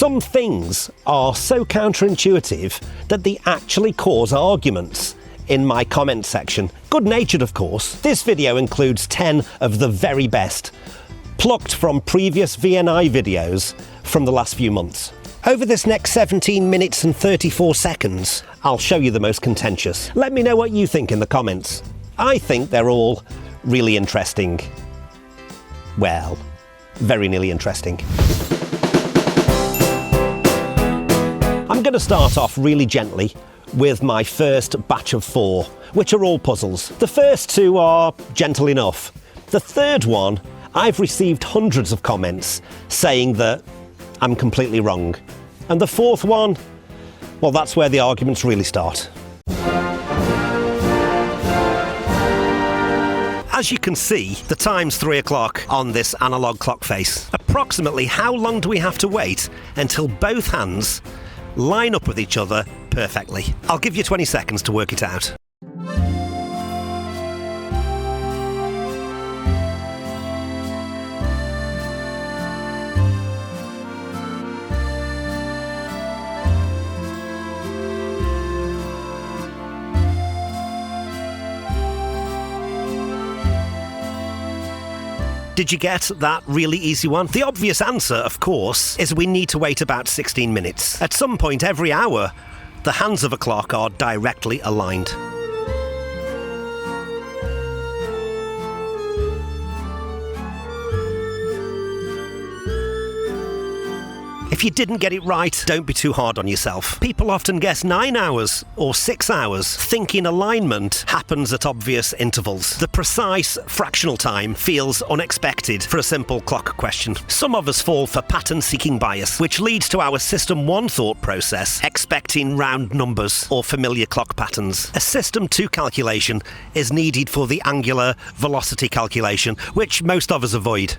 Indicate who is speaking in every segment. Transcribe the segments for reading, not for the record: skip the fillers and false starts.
Speaker 1: Some things are so counterintuitive that they actually cause arguments in my comment section. Good-natured, of course. This video includes 10 of the very best, plucked from previous VNI videos from the last few months. Over this next 17 minutes and 34 seconds, I'll show you the most contentious. Let me know what you think in the comments. I think they're all really interesting. Well, very nearly interesting. I'm going to start off really gently with my first batch of 4, which are all puzzles. The first 2 are gentle enough. The third one, I've received hundreds of comments saying that I'm completely wrong. And the fourth one, well, that's where the arguments really start. As you can see, the time's 3 o'clock on this analog clock face. Approximately how long do we have to wait until both hands line up with each other perfectly? I'll give you 20 seconds to work it out. Did you get that really easy one? The obvious answer, of course, is we need to wait about 16 minutes. At some point every hour, the hands of a clock are directly aligned. If you didn't get it right, don't be too hard on yourself. People often guess 9 hours or 6 hours, thinking alignment happens at obvious intervals. The precise fractional time feels unexpected for a simple clock question. Some of us fall for pattern-seeking bias, which leads to our System 1 thought process, expecting round numbers or familiar clock patterns. A System 2 calculation is needed for the angular velocity calculation, which most of us avoid.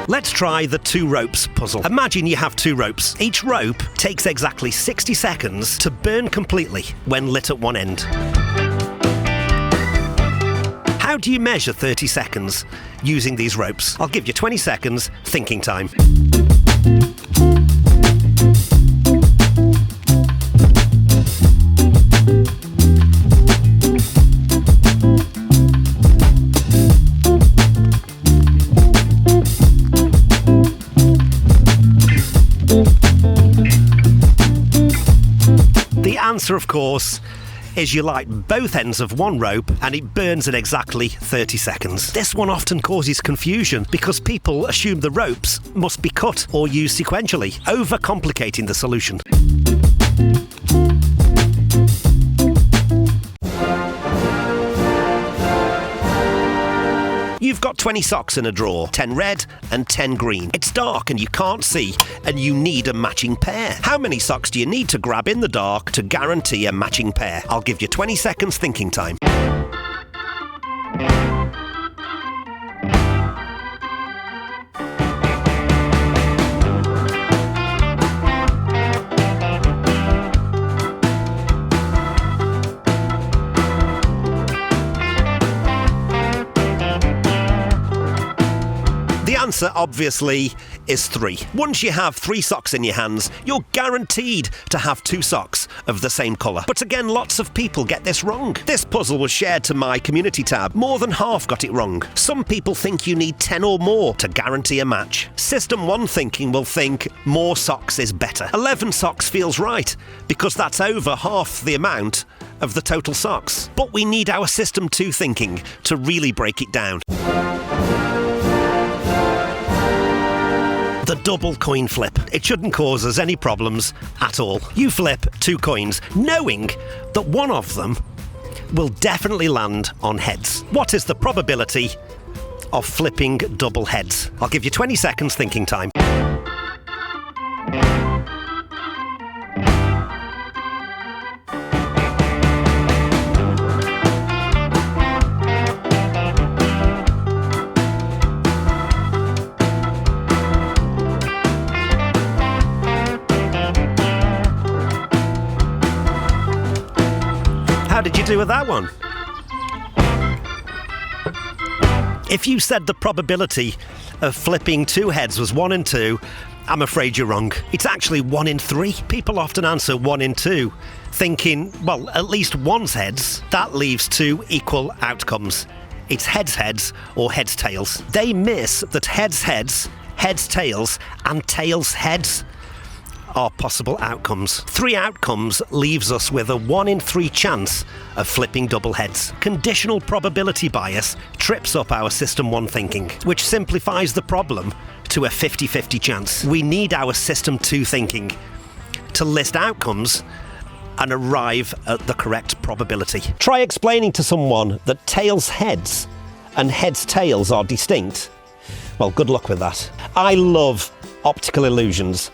Speaker 1: Let's try the 2 ropes puzzle. Imagine you have 2 ropes. Each rope takes exactly 60 seconds to burn completely when lit at one end. How do you measure 30 seconds using these ropes? I'll give you 20 seconds thinking time. The answer, of course, is you light both ends of one rope and it burns in exactly 30 seconds. This one often causes confusion because people assume the ropes must be cut or used sequentially, overcomplicating the solution. You've got 20 socks in a drawer, 10 red and 10 green. It's dark and you can't see, and you need a matching pair. How many socks do you need to grab in the dark to guarantee a matching pair? I'll give you 20 seconds thinking time. The answer, obviously, is 3. Once you have 3 socks in your hands, you're guaranteed to have 2 socks of the same colour. But again, lots of people get this wrong. This puzzle was shared to my community tab. More than half got it wrong. Some people think you need 10 or more to guarantee a match. System 1 thinking will think more socks is better. 11 socks feels right, because that's over half the amount of the total socks. But we need our System 2 thinking to really break it down. The double coin flip. It shouldn't cause us any problems at all. You flip 2 coins, knowing that one of them will definitely land on heads. What is the probability of flipping double heads? I'll give you 20 seconds thinking time. How did you do with that one? If you said the probability of flipping two heads was 1 in 2, I'm afraid you're wrong. It's actually 1 in 3. People often answer 1 in 2, thinking, well, at least one's heads. That leaves 2 equal outcomes. It's heads heads or heads tails. They miss that heads heads, heads tails, and tails heads are possible outcomes. 3 outcomes leaves us with a 1 in 3 chance of flipping double heads. Conditional probability bias trips up our System 1 thinking, which simplifies the problem to a 50-50 chance. We need our System 2 thinking to list outcomes and arrive at the correct probability. Try explaining to someone that tails heads and heads tails are distinct. Well, good luck with that. I love optical illusions.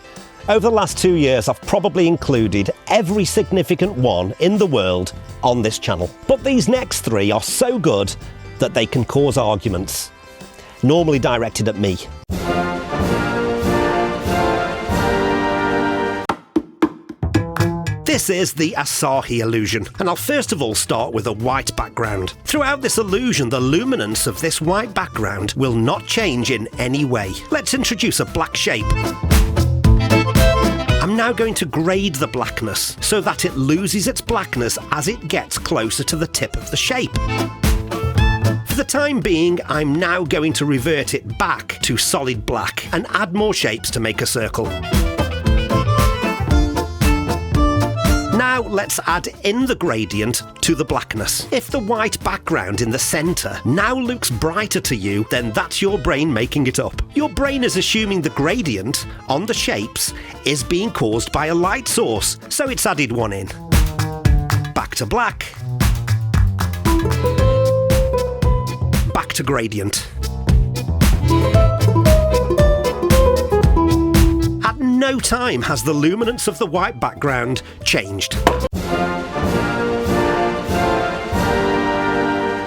Speaker 1: Over the last 2 years, I've probably included every significant one in the world on this channel. But these next 3 are so good that they can cause arguments, normally directed at me. This is the Asahi illusion, and I'll first of all start with a white background. Throughout this illusion, the luminance of this white background will not change in any way. Let's introduce a black shape. I'm now going to grade the blackness so that it loses its blackness as it gets closer to the tip of the shape. For the time being, I'm now going to revert it back to solid black and add more shapes to make a circle. Now let's add in the gradient to the blackness. If the white background in the centre now looks brighter to you, then that's your brain making it up. Your brain is assuming the gradient on the shapes is being caused by a light source, so it's added 1 in. Back to black. Back to gradient. At no time has the luminance of the white background changed.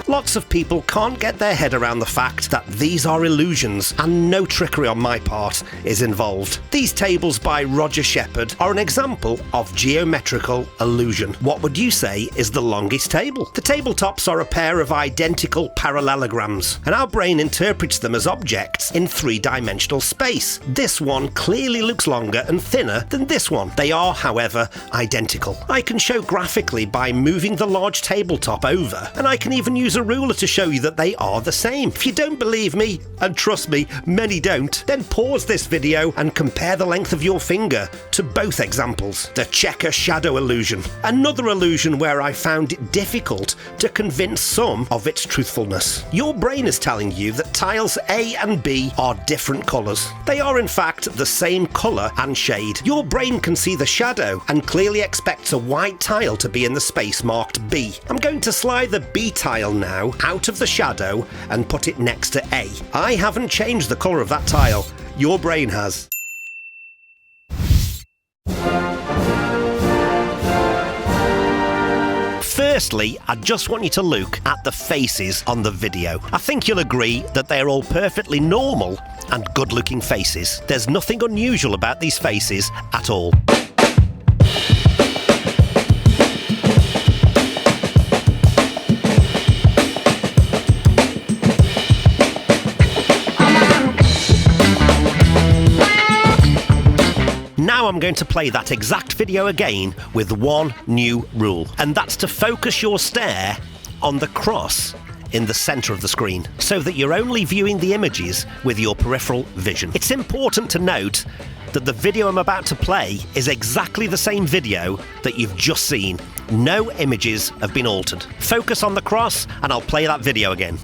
Speaker 1: Lots of people can't get their head around the fact that these are illusions and no trickery on my part is involved. These tables by Roger Shepard are an example of geometrical illusion. What would you say is the longest table? The tabletops are a pair of identical parallelograms, and our brain interprets them as objects in 3-dimensional space. This one clearly looks longer and thinner than this one. They are, however, identical. I can show graphically by moving the large tabletop over, and I can even use a ruler to show you that they are the same. If you don't believe me, and trust me, many don't, then pause this video and compare the length of your finger to both examples. The checker shadow illusion. Another illusion where I found it difficult to convince some of its truthfulness. Your brain is telling you that tiles A and B are different colours. They are in fact the same colour and shade. Your brain can see the shadow and clearly expects a white tile to be in the space marked B. I'm going to slide the B tile now out of the shadow and put it next to A. I haven't changed the colour of that tile. Your brain has. Firstly, I just want you to look at the faces on the video. I think you'll agree that they're all perfectly normal and good-looking faces. There's nothing unusual about these faces at all. Now I'm going to play that exact video again with one new rule, and that's to focus your stare on the cross in the centre of the screen, so that you're only viewing the images with your peripheral vision. It's important to note that the video I'm about to play is exactly the same video that you've just seen. No images have been altered. Focus on the cross and I'll play that video again.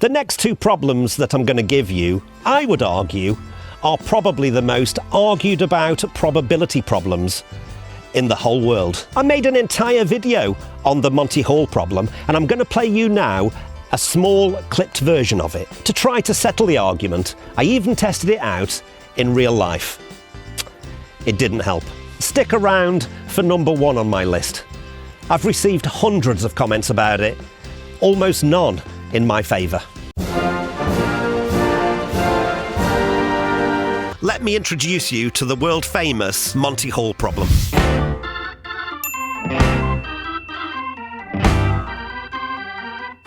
Speaker 1: The next 2 problems that I'm going to give you, I would argue, are probably the most argued about probability problems in the whole world. I made an entire video on the Monty Hall problem, and I'm going to play you now a small clipped version of it to try to settle the argument. I even tested it out in real life. It didn't help. Stick around for number 1 on my list. I've received hundreds of comments about it, almost none in my favour. Let me introduce you to the world-famous Monty Hall problem.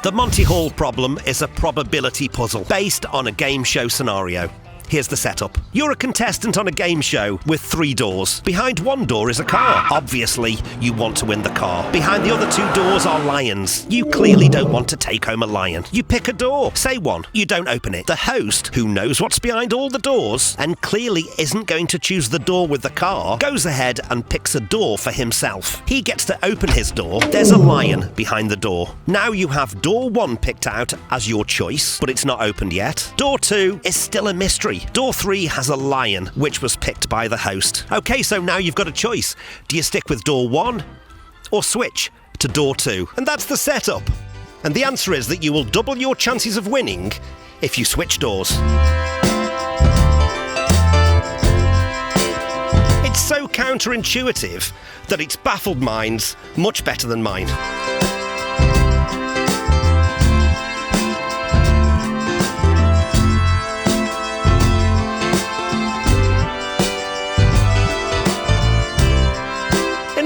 Speaker 1: The Monty Hall problem is a probability puzzle based on a game show scenario. Here's the setup. You're a contestant on a game show with 3 doors. Behind one door is a car. Obviously, you want to win the car. Behind the other 2 doors are lions. You clearly don't want to take home a lion. You pick a door, say one. You don't open it. The host, who knows what's behind all the doors and clearly isn't going to choose the door with the car, goes ahead and picks a door for himself. He gets to open his door. There's a lion behind the door. Now you have door 1 picked out as your choice, but it's not opened yet. Door 2 is still a mystery. Door 3 has a lion, which was picked by the host. Okay, so now you've got a choice. Do you stick with door 1 or switch to door 2? And that's the setup. And the answer is that you will double your chances of winning if you switch doors. It's so counterintuitive that it's baffled minds much better than mine.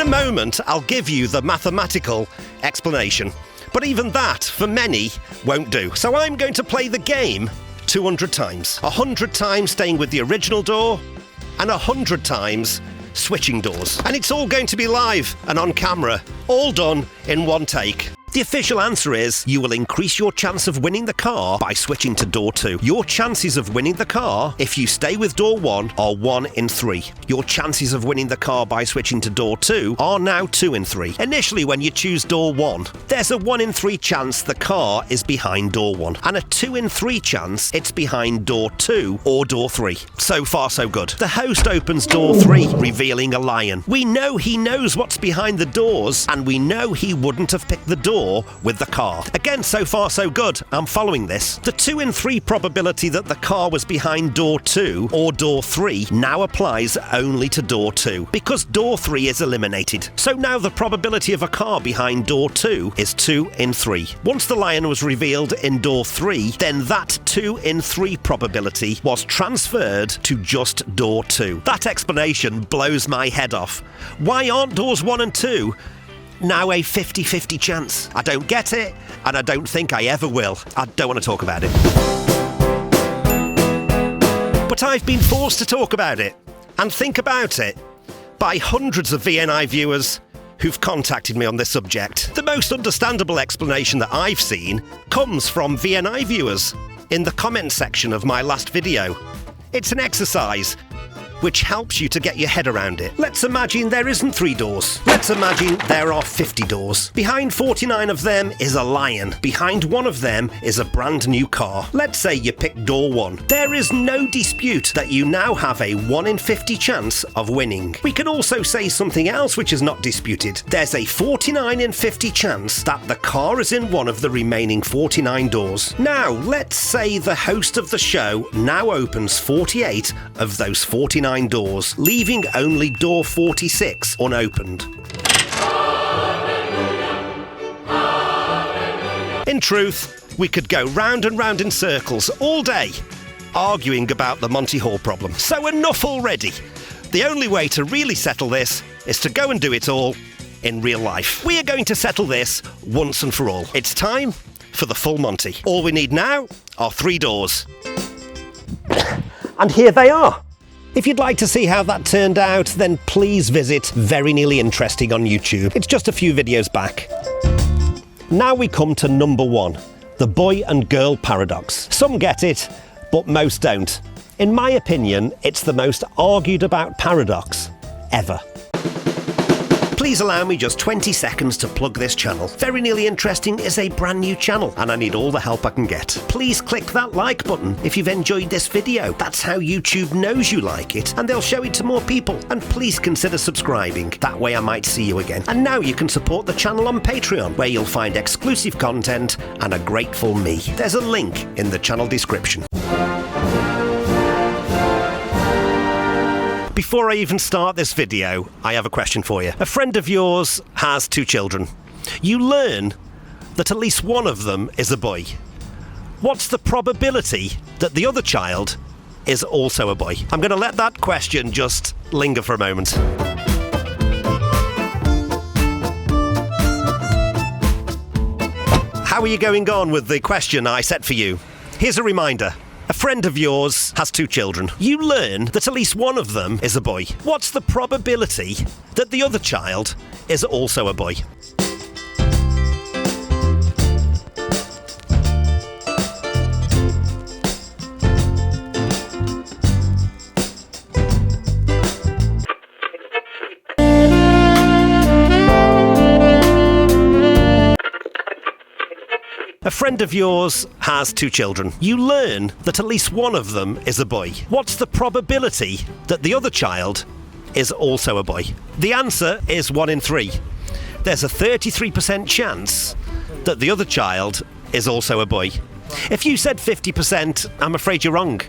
Speaker 1: Moment, I'll give you the mathematical explanation, but even that, for many, won't do. So I'm going to play the game 200 times. 100 times staying with the original door, and 100 times switching doors. And it's all going to be live and on camera, all done in one take. The official answer is you will increase your chance of winning the car by switching to door 2. Your chances of winning the car, if you stay with door 1, are 1 in 3. Your chances of winning the car by switching to door 2 are now 2 in 3. Initially, when you choose door 1, there's a 1 in 3 chance the car is behind door 1, and a 2 in 3 chance it's behind door 2 or door 3. So far, so good. The host opens door 3, revealing a lion. We know he knows what's behind the doors, and we know he wouldn't have picked the door with the car. Again, so far so good. I'm following this. The 2 in 3 probability that the car was behind door 2 or door 3 now applies only to door 2 because door 3 is eliminated. So now the probability of a car behind door 2 is 2 in 3. Once the lion was revealed in door 3, then that 2 in 3 probability was transferred to just door 2. That explanation blows my head off. Why aren't doors 1 and 2 now a 50-50 chance? I don't get it, and I don't think I ever will. I don't want to talk about it. But I've been forced to talk about it, and think about it, by hundreds of VNI viewers who've contacted me on this subject. The most understandable explanation that I've seen comes from VNI viewers in the comment section of my last video. It's an exercise which helps you to get your head around it. Let's imagine there isn't 3 doors. Let's imagine there are 50 doors. Behind 49 of them is a lion. Behind one of them is a brand new car. Let's say you pick door 1. There is no dispute that you now have a 1 in 50 chance of winning. We can also say something else which is not disputed. There's a 49 in 50 chance that the car is in one of the remaining 49 doors. Now, let's say the host of the show now opens 48 of those 49 doors, leaving only door 46 unopened. In truth, we could go round and round in circles all day, arguing about the Monty Hall problem. So enough already. The only way to really settle this is to go and do it all in real life. We are going to settle this once and for all. It's time for the full Monty. All we need now are 3 doors. And here they are. If you'd like to see how that turned out, then please visit Very Nearly Interesting on YouTube. It's just a few videos back. Now we come to number 1, the boy and girl paradox. Some get it, but most don't. In my opinion, it's the most argued about paradox ever. Please allow me just 20 seconds to plug this channel. Very Nearly Interesting is a brand new channel and I need all the help I can get. Please click that like button if you've enjoyed this video. That's how YouTube knows you like it and they'll show it to more people. And please consider subscribing. That way I might see you again. And now you can support the channel on Patreon, where you'll find exclusive content and a grateful me. There's a link in the channel description. Before I even start this video, I have a question for you. A friend of yours has 2 children. You learn that at least one of them is a boy. What's the probability that the other child is also a boy? I'm going to let that question just linger for a moment. How are you going on with the question I set for you? Here's a reminder. A friend of yours has 2 children. You learn that at least one of them is a boy. What's the probability that the other child is also a boy? A friend of yours has 2 children. You learn that at least one of them is a boy. What's the probability that the other child is also a boy? The answer is 1 in 3. There's a 33% chance that the other child is also a boy. If you said 50%, I'm afraid you're wrong.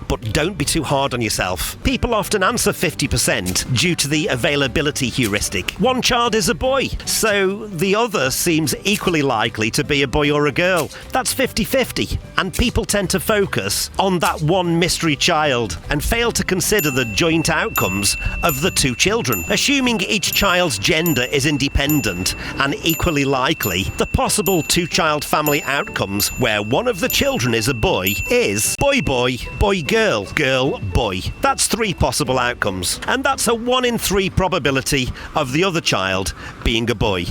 Speaker 1: But don't be too hard on yourself. People often answer 50% due to the availability heuristic. One child is a boy, so the other seems equally likely to be a boy or a girl. That's 50-50. And people tend to focus on that one mystery child and fail to consider the joint outcomes of the 2 children. Assuming each child's gender is independent and equally likely, the possible 2-child family outcomes where one of the children is a boy is boy-boy, boy-girl, girl, boy. That's 3 possible outcomes, and that's a 1 in 3 probability of the other child being a boy.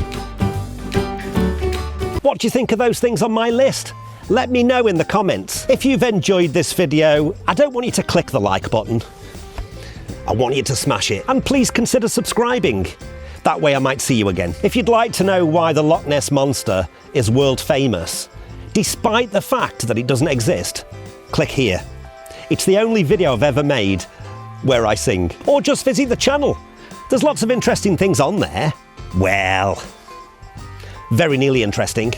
Speaker 1: What do you think of those things on my list? Let me know in the comments. If you've enjoyed this video, I don't want you to click the like button. I want you to smash it. And please consider subscribing. That way I might see you again. If you'd like to know why the Loch Ness Monster is world famous, despite the fact that it doesn't exist, click here. It's the only video I've ever made where I sing. Or just visit the channel. There's lots of interesting things on there. Well, very nearly interesting.